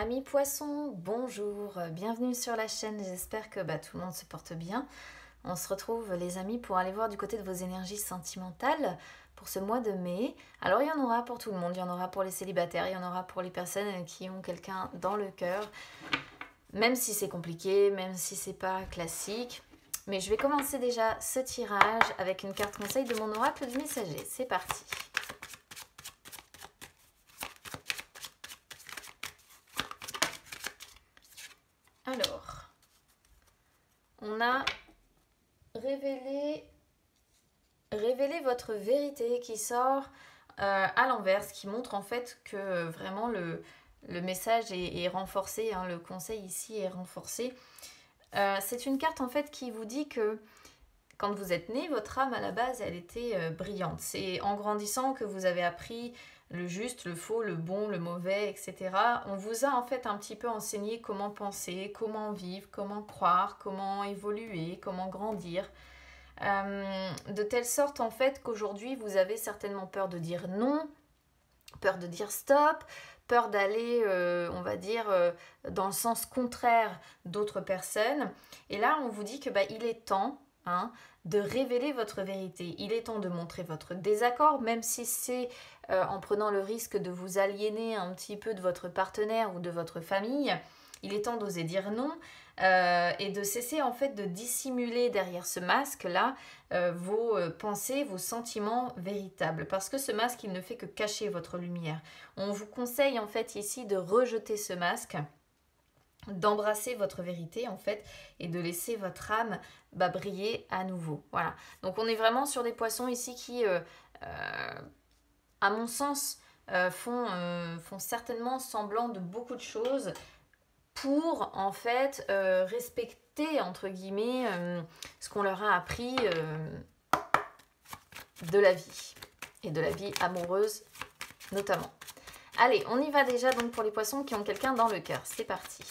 Amis poissons, bonjour, bienvenue sur la chaîne, j'espère que tout le monde se porte bien. On se retrouve les amis pour aller voir du côté de vos énergies sentimentales pour ce mois de mai. Alors il y en aura pour tout le monde, il y en aura pour les célibataires, il y en aura pour les personnes qui ont quelqu'un dans le cœur. Même si c'est compliqué, même si c'est pas classique. Mais je vais commencer déjà ce tirage avec une carte conseil de mon oracle du messager. C'est parti. Alors, on a révélé votre vérité qui sort à l'envers, ce qui montre en fait que vraiment le message est renforcé, hein, le conseil ici est renforcé. C'est une carte en fait qui vous dit que quand vous êtes né, votre âme à la base elle était brillante. C'est en grandissant que vous avez appris le juste, le faux, le bon, le mauvais, etc. On vous a en fait un petit peu enseigné comment penser, comment vivre, comment croire, comment évoluer, comment grandir. De telle sorte en fait qu'aujourd'hui vous avez certainement peur de dire non, peur de dire stop, peur d'aller, on va dire, dans le sens contraire d'autres personnes. Et là, on vous dit que il est temps de révéler votre vérité. Il est temps de montrer votre désaccord, même si c'est en prenant le risque de vous aliéner un petit peu de votre partenaire ou de votre famille. Il est temps d'oser dire non et de cesser en fait de dissimuler derrière ce masque-là vos pensées, vos sentiments véritables. Parce que ce masque, il ne fait que cacher votre lumière. On vous conseille en fait ici de rejeter ce masque, d'embrasser votre vérité en fait et de laisser votre âme briller à nouveau. Voilà. Donc on est vraiment sur des poissons ici qui, à mon sens, font certainement semblant de beaucoup de choses pour en fait respecter entre guillemets ce qu'on leur a appris de la vie et de la vie amoureuse notamment. Allez, on y va déjà donc pour les poissons qui ont quelqu'un dans le cœur. C'est parti.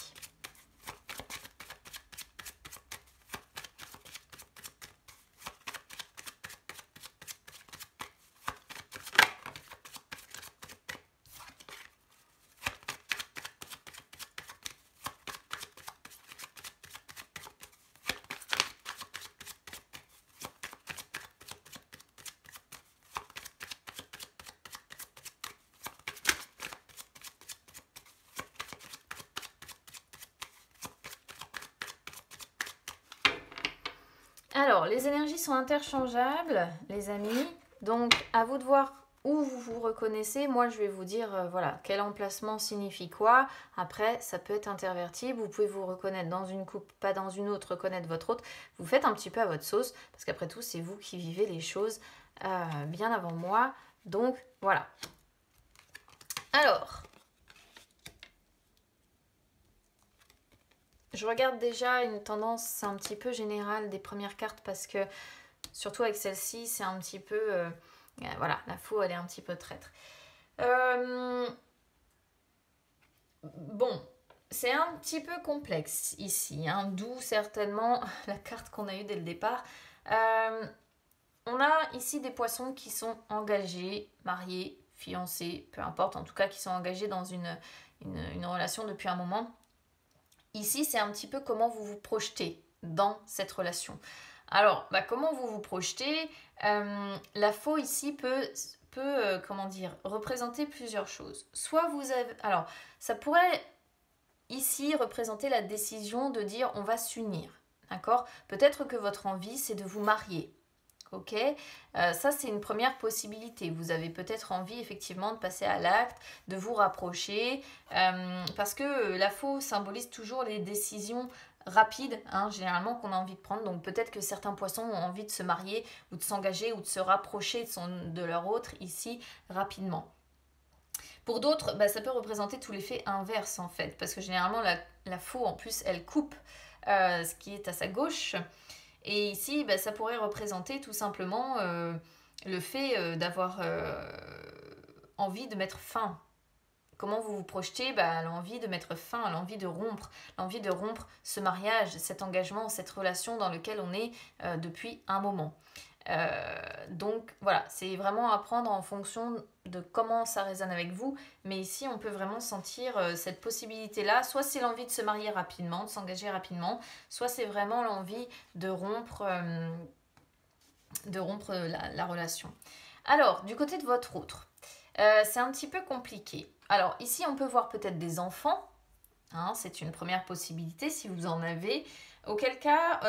Alors, les énergies sont interchangeables, les amis. Donc, à vous de voir où vous vous reconnaissez. Moi, je vais vous dire, voilà, quel emplacement signifie quoi. Après, ça peut être intervertible. Vous pouvez vous reconnaître dans une coupe, pas dans une autre, reconnaître votre autre. Vous faites un petit peu à votre sauce, parce qu'après tout, c'est vous qui vivez les choses bien avant moi. Donc, voilà. Alors, je regarde déjà une tendance un petit peu générale des premières cartes parce que, surtout avec celle-ci, c'est un petit peu... voilà, la faux, elle est un petit peu traître. Bon, c'est un petit peu complexe ici, d'où certainement la carte qu'on a eue dès le départ. On a ici des poissons qui sont engagés, mariés, fiancés, peu importe, en tout cas qui sont engagés dans une relation depuis un moment. Ici, c'est un petit peu comment vous vous projetez dans cette relation. Alors, comment vous vous projetez? La faux ici peut comment dire, représenter plusieurs choses. Soit vous avez... Alors, ça pourrait ici représenter la décision de dire on va s'unir. D'accord? Peut-être que votre envie, c'est de vous marier. Ok, ça c'est une première possibilité. Vous avez peut-être envie effectivement de passer à l'acte, de vous rapprocher, parce que la faux symbolise toujours les décisions rapides, généralement qu'on a envie de prendre. Donc peut-être que certains poissons ont envie de se marier ou de s'engager ou de se rapprocher de leur autre ici rapidement. Pour d'autres, ça peut représenter tout l'effet inverse en fait, parce que généralement la faux en plus elle coupe ce qui est à sa gauche. Et ici, ça pourrait représenter tout simplement le fait d'avoir envie de mettre fin. Comment vous vous projetez l'envie de mettre fin, l'envie de rompre ce mariage, cet engagement, cette relation dans lequel on est depuis un moment. Donc voilà, c'est vraiment à prendre en fonction de comment ça résonne avec vous. Mais ici, on peut vraiment sentir cette possibilité-là. Soit c'est l'envie de se marier rapidement, de s'engager rapidement, soit c'est vraiment l'envie de rompre la relation. Alors, du côté de votre autre, c'est un petit peu compliqué. Alors ici, on peut voir peut-être des enfants. Hein, c'est une première possibilité si vous en avez. Auquel cas,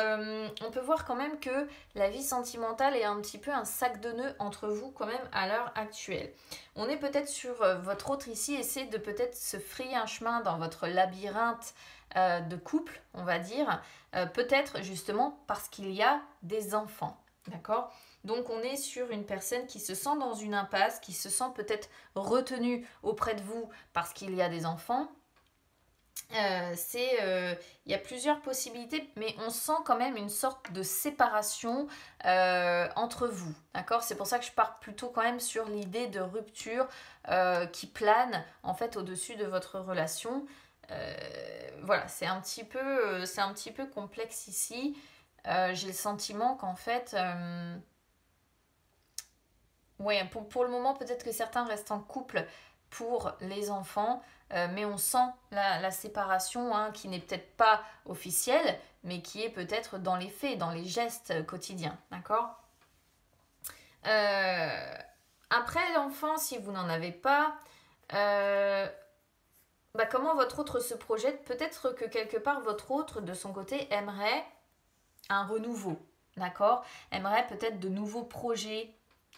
on peut voir quand même que la vie sentimentale est un petit peu un sac de nœuds entre vous quand même à l'heure actuelle. On est peut-être sur votre autre ici, essaie de peut-être se frayer un chemin dans votre labyrinthe de couple, on va dire. Peut-être justement parce qu'il y a des enfants, d'accord ? Donc on est sur une personne qui se sent dans une impasse, qui se sent peut-être retenue auprès de vous parce qu'il y a des enfants. Il y a plusieurs possibilités, mais on sent quand même une sorte de séparation entre vous, d'accord? C'est pour ça que je pars plutôt quand même sur l'idée de rupture qui plane en fait au-dessus de votre relation. Voilà, c'est un petit peu complexe ici. J'ai le sentiment qu'en fait, ouais, pour le moment, peut-être que certains restent en couple pour les enfants, mais on sent la séparation hein, qui n'est peut-être pas officielle, mais qui est peut-être dans les faits, dans les gestes quotidiens, d'accord? Après l'enfant, si vous n'en avez pas, comment votre autre se projette? Peut-être que quelque part, votre autre, de son côté, aimerait un renouveau, d'accord? Aimerait peut-être de nouveaux projets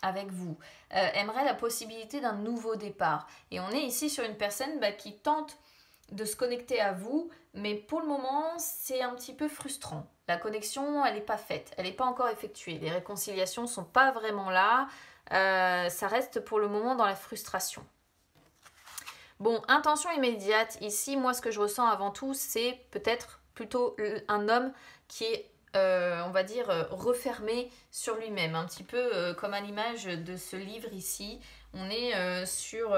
avec vous, aimerait la possibilité d'un nouveau départ. Et on est ici sur une personne qui tente de se connecter à vous, mais pour le moment, c'est un petit peu frustrant. La connexion, elle n'est pas faite, elle n'est pas encore effectuée. Les réconciliations ne sont pas vraiment là. Ça reste pour le moment dans la frustration. Bon, intention immédiate, ici, moi, ce que je ressens avant tout, c'est peut-être plutôt un homme qui est on va dire, refermé sur lui-même, un petit peu comme à l'image de ce livre ici. On est sur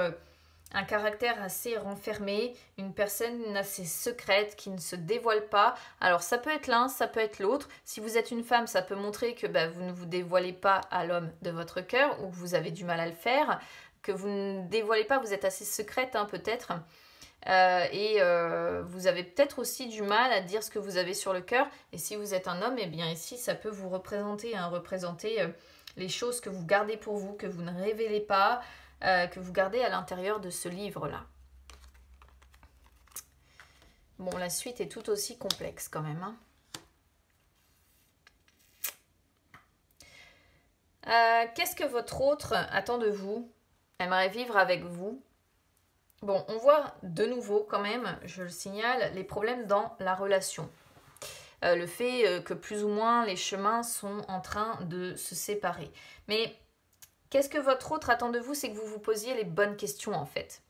un caractère assez renfermé, une personne assez secrète qui ne se dévoile pas. Alors ça peut être l'un, ça peut être l'autre. Si vous êtes une femme, ça peut montrer que vous ne vous dévoilez pas à l'homme de votre cœur ou que vous avez du mal à le faire, que vous ne dévoilez pas, vous êtes assez secrète hein, peut-être. Vous avez peut-être aussi du mal à dire ce que vous avez sur le cœur. Et si vous êtes un homme, eh bien ici, ça peut vous représenter, les choses que vous gardez pour vous, que vous ne révélez pas, que vous gardez à l'intérieur de ce livre-là. Bon, la suite est tout aussi complexe quand même. Hein. Qu'est-ce que votre autre attend de vous? Aimerait vivre avec vous? Bon, on voit de nouveau quand même, je le signale, les problèmes dans la relation. Le fait que plus ou moins les chemins sont en train de se séparer. Mais qu'est-ce que votre autre attend de vous? C'est que vous vous posiez les bonnes questions en fait.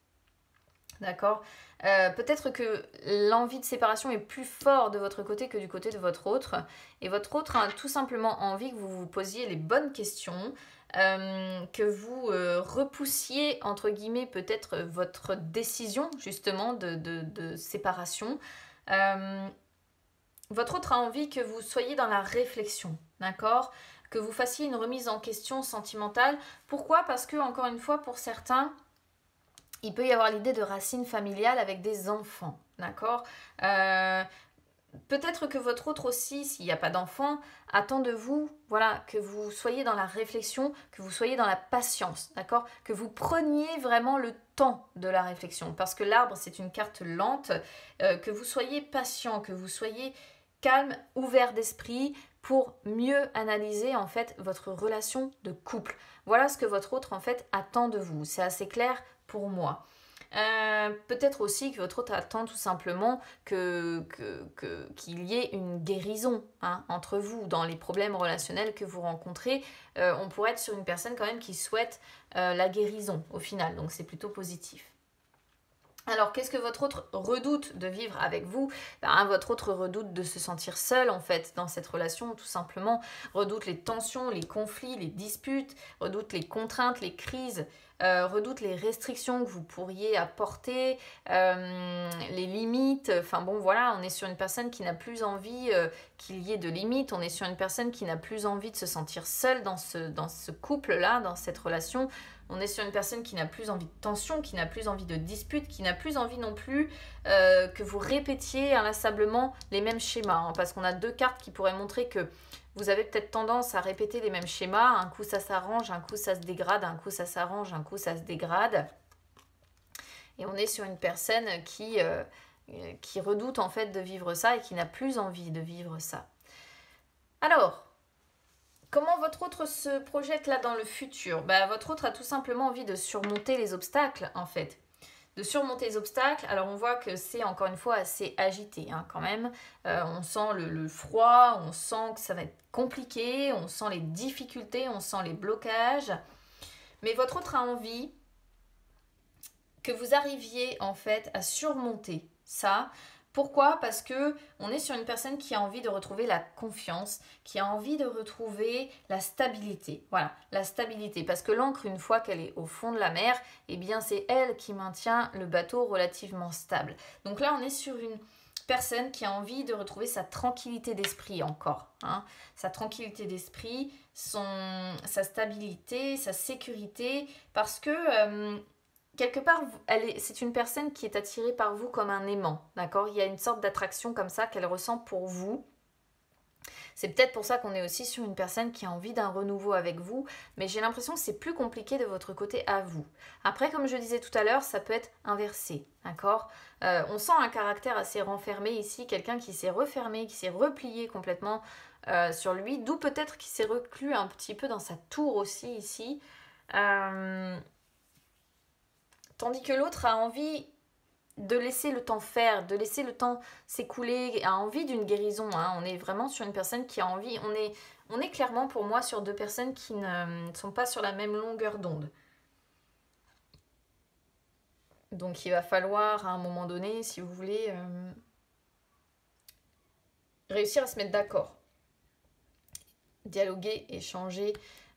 D'accord? Peut-être que l'envie de séparation est plus fort de votre côté que du côté de votre autre. Et votre autre a tout simplement envie que vous vous posiez les bonnes questions. Que vous repoussiez entre guillemets peut-être votre décision justement de séparation. Votre autre a envie que vous soyez dans la réflexion, d'accord? Que vous fassiez une remise en question sentimentale. Pourquoi? Parce que encore une fois pour certains, il peut y avoir l'idée de racines familiales avec des enfants, d'accord? Peut-être que votre autre aussi, s'il n'y a pas d'enfant, attend de vous, voilà, que vous soyez dans la réflexion, que vous soyez dans la patience, d'accord? Que vous preniez vraiment le temps de la réflexion, parce que l'arbre, c'est une carte lente, que vous soyez patient, que vous soyez calme, ouvert d'esprit, pour mieux analyser en fait votre relation de couple. Voilà ce que votre autre en fait attend de vous. C'est assez clair pour moi. Peut-être aussi que votre autre attend tout simplement qu'il y ait une guérison hein, entre vous dans les problèmes relationnels que vous rencontrez. On pourrait être sur une personne quand même qui souhaite la guérison au final, donc c'est plutôt positif. Alors, qu'est-ce que votre autre redoute de vivre avec vous? Votre autre redoute de se sentir seul, en fait, dans cette relation, tout simplement. Redoute les tensions, les conflits, les disputes, redoute les contraintes, les crises, redoute les restrictions que vous pourriez apporter, les limites. Enfin bon, voilà, on est sur une personne qui n'a plus envie qu'il y ait de limites. On est sur une personne qui n'a plus envie de se sentir seule dans ce couple-là, dans cette relation. On est sur une personne qui n'a plus envie de tension, qui n'a plus envie de dispute, qui n'a plus envie non plus que vous répétiez inlassablement les mêmes schémas. Hein, parce qu'on a deux cartes qui pourraient montrer que vous avez peut-être tendance à répéter les mêmes schémas. Un coup, ça s'arrange, un coup, ça se dégrade, un coup, ça s'arrange, un coup, ça se dégrade. Et on est sur une personne qui redoute en fait de vivre ça et qui n'a plus envie de vivre ça. Alors, comment votre autre se projette là dans le futur? Votre autre a tout simplement envie de surmonter les obstacles en fait. De surmonter les obstacles, alors on voit que c'est encore une fois assez agité hein, quand même. On sent le froid, on sent que ça va être compliqué, on sent les difficultés, on sent les blocages. Mais votre autre a envie que vous arriviez en fait à surmonter ça. Pourquoi? Parce que on est sur une personne qui a envie de retrouver la confiance, qui a envie de retrouver la stabilité. Voilà, la stabilité. Parce que l'ancre, une fois qu'elle est au fond de la mer, eh bien c'est elle qui maintient le bateau relativement stable. Donc là, on est sur une personne qui a envie de retrouver sa tranquillité d'esprit encore. Hein. Sa tranquillité d'esprit, sa stabilité, sa sécurité. Parce que quelque part, c'est une personne qui est attirée par vous comme un aimant, d'accord? Il y a une sorte d'attraction comme ça qu'elle ressent pour vous. C'est peut-être pour ça qu'on est aussi sur une personne qui a envie d'un renouveau avec vous, mais j'ai l'impression que c'est plus compliqué de votre côté à vous. Après, comme je disais tout à l'heure, ça peut être inversé, d'accord? On sent un caractère assez renfermé ici, quelqu'un qui s'est refermé, qui s'est replié complètement sur lui, d'où peut-être qu'il s'est reclus un petit peu dans sa tour aussi ici. Tandis que l'autre a envie de laisser le temps faire, de laisser le temps s'écouler, a envie d'une guérison. Hein. On est vraiment sur une personne qui a envie. On est clairement pour moi sur deux personnes qui ne sont pas sur la même longueur d'onde. Donc il va falloir à un moment donné, si vous voulez, réussir à se mettre d'accord. Dialoguer, échanger,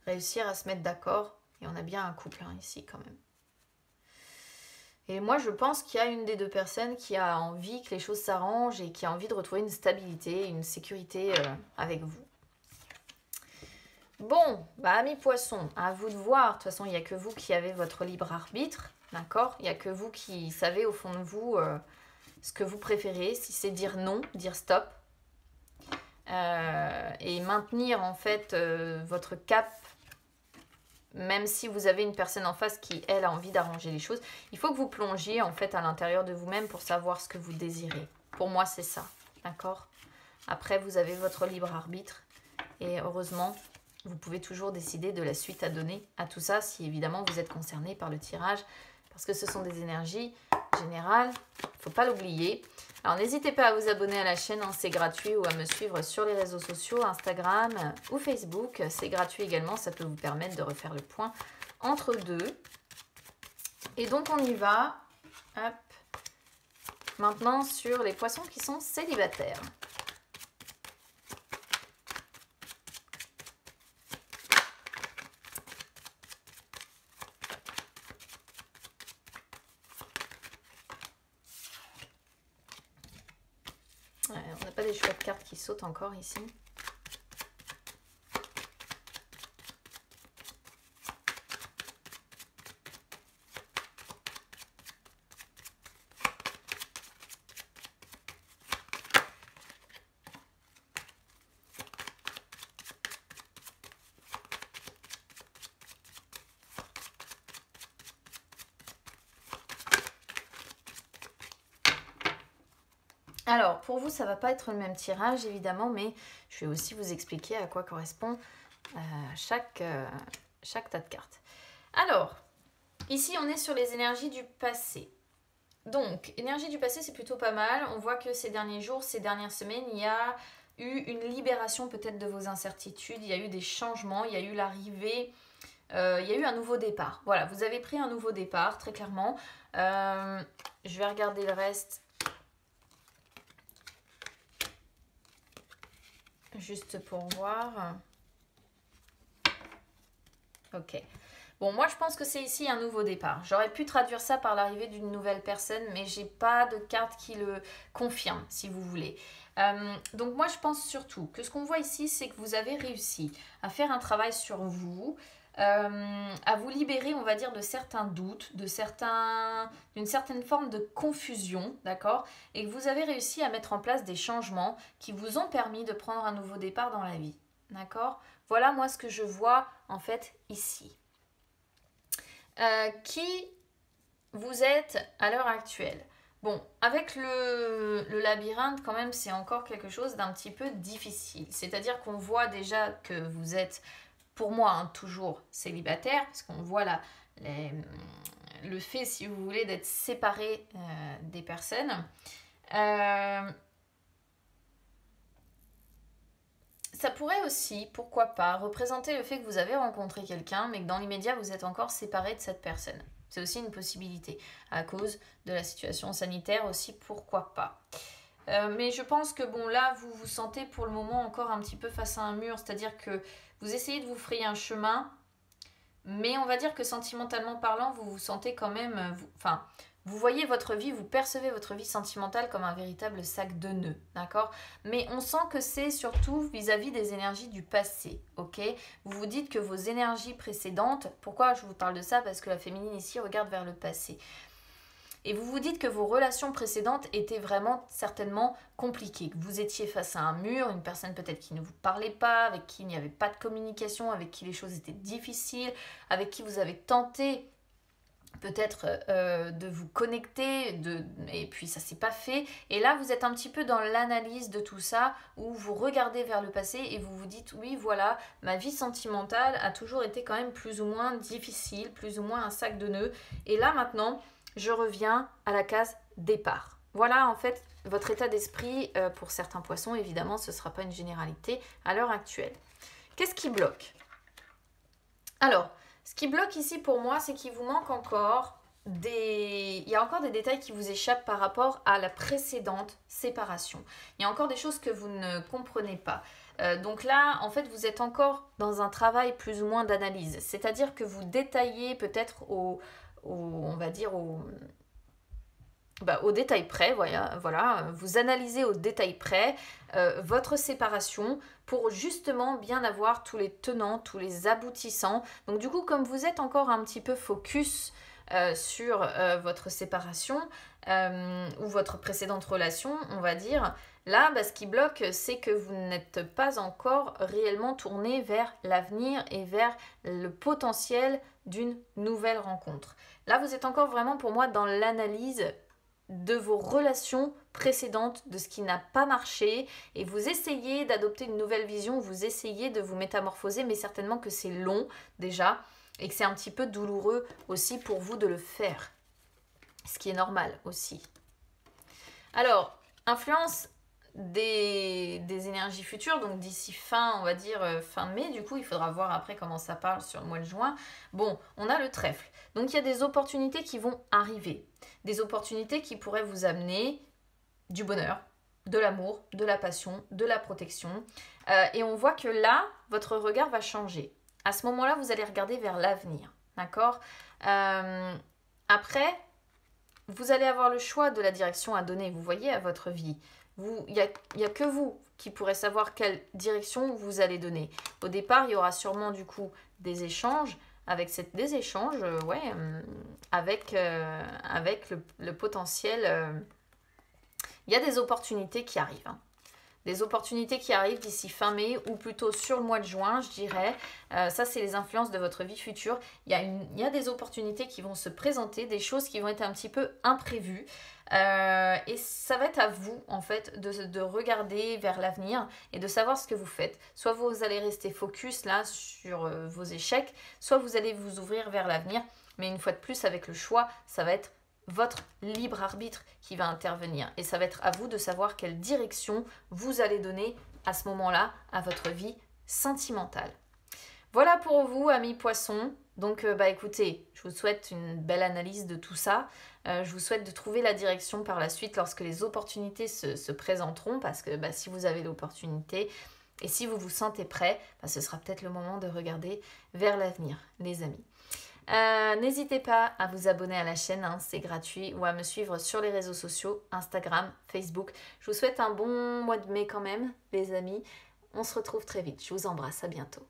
réussir à se mettre d'accord. Et on a bien un couple hein, ici quand même. Et moi, je pense qu'il y a une des deux personnes qui a envie que les choses s'arrangent et qui a envie de retrouver une stabilité, une sécurité avec vous. Bon, amis poissons, à vous de voir. De toute façon, il n'y a que vous qui avez votre libre arbitre, d'accord? Il n'y a que vous qui savez au fond de vous ce que vous préférez. Si c'est dire non, dire stop. Et maintenir en fait votre cap. Même si vous avez une personne en face qui, elle, a envie d'arranger les choses, il faut que vous plongiez en fait à l'intérieur de vous-même pour savoir ce que vous désirez. Pour moi, c'est ça, d'accord? Après, vous avez votre libre arbitre et heureusement, vous pouvez toujours décider de la suite à donner à tout ça si évidemment vous êtes concerné par le tirage parce que ce sont des énergies générales, il ne faut pas l'oublier. Alors n'hésitez pas à vous abonner à la chaîne, hein, c'est gratuit, ou à me suivre sur les réseaux sociaux, Instagram ou Facebook. C'est gratuit également, ça peut vous permettre de refaire le point entre deux. Et donc on y va. Hop. Maintenant sur les poissons qui sont célibataires. On n'a pas des chouettes cartes qui sautent encore ici. Alors, pour vous, ça ne va pas être le même tirage, évidemment, mais je vais aussi vous expliquer à quoi correspond chaque tas de cartes. Alors, ici, on est sur les énergies du passé. Donc, énergie du passé, c'est plutôt pas mal. On voit que ces derniers jours, ces dernières semaines, il y a eu une libération peut-être de vos incertitudes, il y a eu des changements, il y a eu l'arrivée, il y a eu un nouveau départ. Voilà, vous avez pris un nouveau départ, très clairement. Je vais regarder le reste. Juste pour voir. Ok. Bon, moi je pense que c'est ici un nouveau départ. J'aurais pu traduire ça par l'arrivée d'une nouvelle personne, mais j'ai pas de carte qui le confirme, si vous voulez. Donc moi je pense surtout que ce qu'on voit ici, c'est que vous avez réussi à faire un travail sur vous, à vous libérer, on va dire, de certains doutes, d'une certaine forme de confusion, d'accord? Et que vous avez réussi à mettre en place des changements qui vous ont permis de prendre un nouveau départ dans la vie, d'accord? Voilà moi ce que je vois en fait ici. Qui vous êtes à l'heure actuelle? Bon, avec le labyrinthe, quand même, c'est encore quelque chose d'un petit peu difficile. C'est-à-dire qu'on voit déjà que vous êtes, pour moi, hein, toujours célibataire, parce qu'on voit là le fait, si vous voulez, d'être séparé des personnes. Ça pourrait aussi, pourquoi pas, représenter le fait que vous avez rencontré quelqu'un, mais que dans l'immédiat, vous êtes encore séparé de cette personne. C'est aussi une possibilité, à cause de la situation sanitaire aussi, pourquoi pas. Mais je pense que bon, là, vous vous sentez pour le moment encore un petit peu face à un mur, c'est-à-dire que vous essayez de vous frayer un chemin, mais on va dire que sentimentalement parlant, vous vous sentez quand même... vous voyez votre vie, vous percevez votre vie sentimentale comme un véritable sac de nœuds, d'accord? Mais on sent que c'est surtout vis-à-vis des énergies du passé, ok? Vous vous dites que vos énergies précédentes, pourquoi je vous parle de ça? Parce que la féminine ici regarde vers le passé. Et vous vous dites que vos relations précédentes étaient vraiment certainement compliquées, que vous étiez face à un mur, une personne peut-être qui ne vous parlait pas, avec qui il n'y avait pas de communication, avec qui les choses étaient difficiles, avec qui vous avez tenté peut-être de vous connecter, et puis ça s'est pas fait. Et là, vous êtes un petit peu dans l'analyse de tout ça, où vous regardez vers le passé et vous vous dites, oui, voilà, ma vie sentimentale a toujours été quand même plus ou moins difficile, plus ou moins un sac de nœuds. Et là, maintenant, je reviens à la case départ. Voilà, en fait, votre état d'esprit pour certains poissons. Évidemment, ce ne sera pas une généralité à l'heure actuelle. Qu'est-ce qui bloque? Alors, ce qui bloque ici pour moi, c'est qu'il vous manque encore il y a encore des détails qui vous échappent par rapport à la précédente séparation. Il y a encore des choses que vous ne comprenez pas. Donc là, en fait, vous êtes encore dans un travail plus ou moins d'analyse. C'est-à-dire que vous détaillez peut-être on va dire au détail près, voilà, vous analysez au détail près votre séparation pour justement bien avoir tous les tenants, tous les aboutissants. Donc du coup, comme vous êtes encore un petit peu focus sur votre séparation ou votre précédente relation, on va dire, là, ce qui bloque, c'est que vous n'êtes pas encore réellement tourné vers l'avenir et vers le potentiel d'une nouvelle rencontre. Là, vous êtes encore vraiment pour moi dans l'analyse de vos relations précédentes, de ce qui n'a pas marché, et vous essayez d'adopter une nouvelle vision, vous essayez de vous métamorphoser, mais certainement que c'est long déjà, et que c'est un petit peu douloureux aussi pour vous de le faire, ce qui est normal aussi. Alors, influence des énergies futures, donc d'ici fin, on va dire fin mai, du coup il faudra voir après comment ça parle sur le mois de juin. Bon, on a le trèfle, donc il y a des opportunités qui vont arriver, des opportunités qui pourraient vous amener du bonheur, de l'amour, de la passion, de la protection, et on voit que là, votre regard va changer. À ce moment-là, vous allez regarder vers l'avenir, d'accord? Après, vous allez avoir le choix de la direction à donner, vous voyez, à votre vie. Il n'y a que vous qui pourrez savoir quelle direction vous allez donner. Au départ, il y aura sûrement du coup des échanges, avec le potentiel. Il y a des opportunités qui arrivent. Hein. Des opportunités qui arrivent d'ici fin mai ou plutôt sur le mois de juin, je dirais. Ça, c'est les influences de votre vie future. Il y a des opportunités qui vont se présenter, des choses qui vont être un petit peu imprévues. Et ça va être à vous, en fait, de regarder vers l'avenir et de savoir ce que vous faites. Soit vous allez rester focus là sur vos échecs, soit vous allez vous ouvrir vers l'avenir. Mais une fois de plus, avec le choix, ça va être votre libre arbitre qui va intervenir. Et ça va être à vous de savoir quelle direction vous allez donner à ce moment-là à votre vie sentimentale. Voilà pour vous, amis poissons. Donc, écoutez, je vous souhaite une belle analyse de tout ça. Je vous souhaite de trouver la direction par la suite lorsque les opportunités se présenteront. Parce que si vous avez l'opportunité et si vous vous sentez prêt, ce sera peut-être le moment de regarder vers l'avenir, les amis. N'hésitez pas à vous abonner à la chaîne, hein, c'est gratuit, ou à me suivre sur les réseaux sociaux, Instagram, Facebook. Je vous souhaite un bon mois de mai quand même, les amis. On se retrouve très vite. Je vous embrasse, à bientôt.